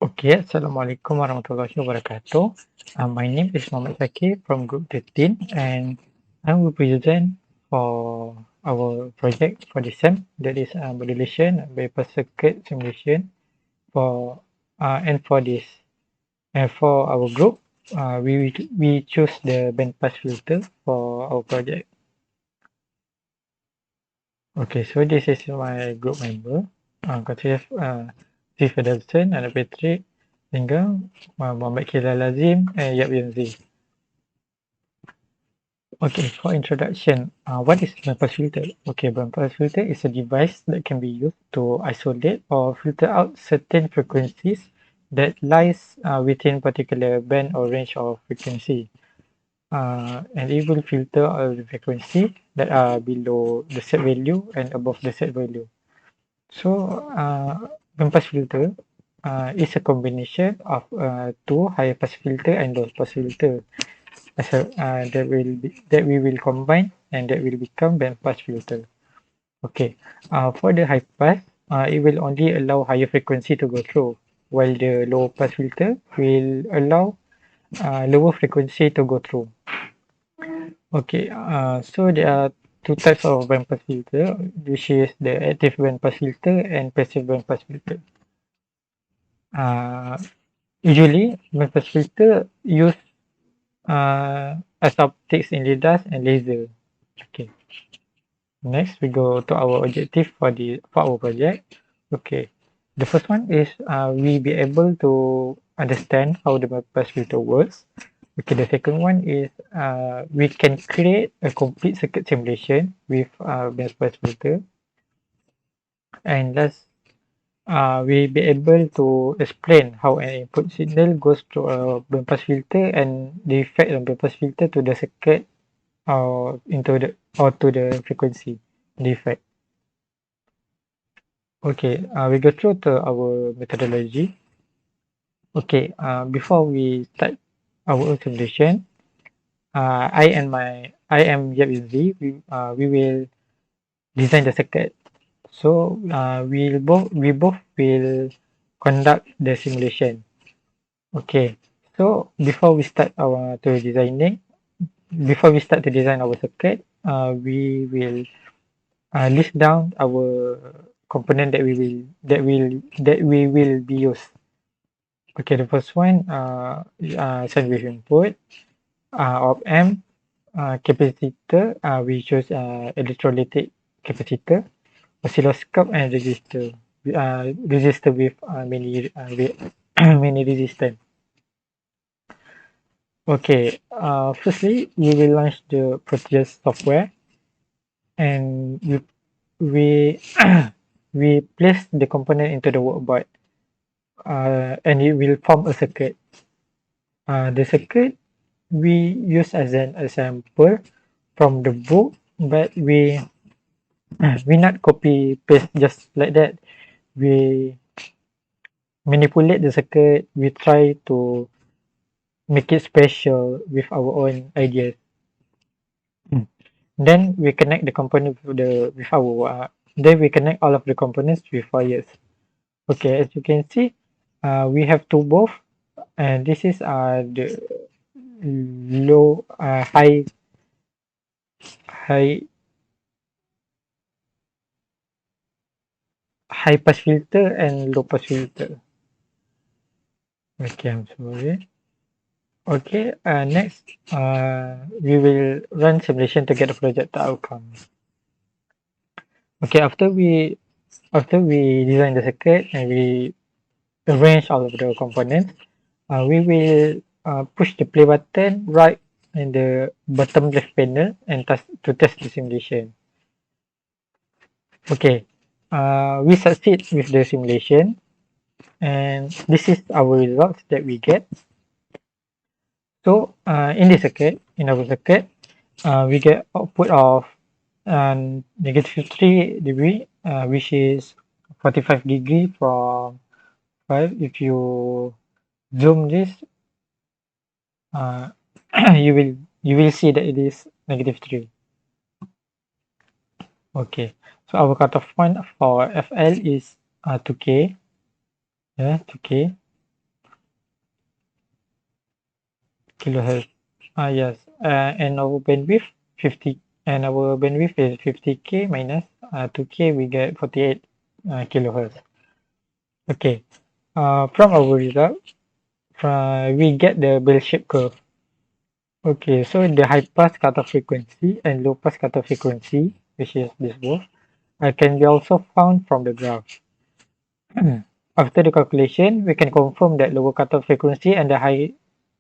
Okay, Assalamualaikum warahmatullahi wabarakatuh. My name is Muhammad Zakir from Group 13 and I will present for our project for this SEM, that is modulation bypass circuit simulation for and for this and for our group we choose the bandpass filter for our project. Okay, so this is my group member. Consider Steve Adamson, Anak Patrick, Linggang, Muhammad Kilal Lazim, and Yap Yanzi. Okay, for introduction, what is bandpass filter? Okay, bandpass filter is a device that can be used to isolate or filter out certain frequencies that lies within particular band or range of frequency. And it will filter all the frequency that are below the set value and above the set value. So, bandpass filter is a combination of two high pass filter and low pass filter. So, that we will combine and that will become bandpass filter. Okay. For the high pass, it will only allow higher frequency to go through, while the low pass filter will allow lower frequency to go through. Okay. So there are two types of bandpass filter, which is the active bandpass filter and passive bandpass filter. Uh, Usually, bandpass filter use as optics in LIDAR and laser. Okay. Next, we go to our objective for our project. Okay. The first one is we be able to understand how the bandpass filter works. Okay. The second one is we can create a complete circuit simulation with bandpass filter. And last, we be able to explain how an input signal goes to a bandpass filter and the effect of bandpass filter to the circuit or to the frequency, the effect. Okay, we go through to our methodology. Okay, before we start our simulation, I am Yap Yunzi. We will design the circuit. So we both will conduct the simulation. Okay, so before we start to design our circuit, we will list down our component that we will be used. Okay, the first one, sine wave input, op amp, capacitor. We choose electrolytic capacitor, oscilloscope, and resistor. Resistor with many resistance. Okay, firstly, we will launch the Proteus software, and we we place the component into the workboard, and it will form a circuit. The circuit we use as an example from the book, but we not copy paste just like that. We manipulate the circuit. We try to make it special with our own ideas. Then we connect the component with our then we connect all of the components with wires. Okay, as you can see, we have two both, and this is the low high high pass filter and low pass filter. Okay, I'm sorry. Okay, next, we will run simulation to get the projected outcome. Okay, after we design the circuit and we arrange all of the components, we will push the play button right in the bottom left panel and to test the simulation. Okay, we succeed with the simulation, and this is our results that we get. So in our circuit, we get output of negative 3 degree, which is 45 degree from 5. If you zoom this, you will see that it is negative 3. Okay, so our cutoff point for FL is 2K. Yeah, 2K. kilohertz. Yes, and our bandwidth 50, and our bandwidth is 50k minus 2k. We get 48 kilohertz. Okay. From our result, we get the bell-shaped curve. Okay, so the high pass cutoff frequency and low pass cutoff frequency, which is this both, can be also found from the graph. After the calculation, we can confirm that lower cutoff frequency and the high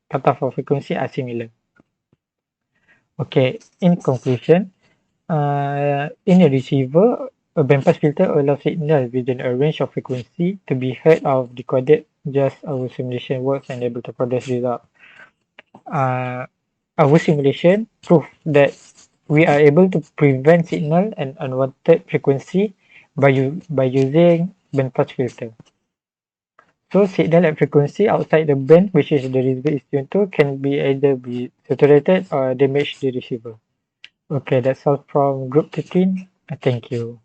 cutoff frequency are similar. Okay, in conclusion, in a receiver, a bandpass filter allows signal within a range of frequency to be heard or decoded. Just our simulation works and able to produce result. Our simulation proved that we are able to prevent signal and unwanted frequency by using bandpass filter. So signal at frequency outside the band, which is the receiver is tuned to, can be either be saturated or damage the receiver. Okay, that's all from group 13. Thank you.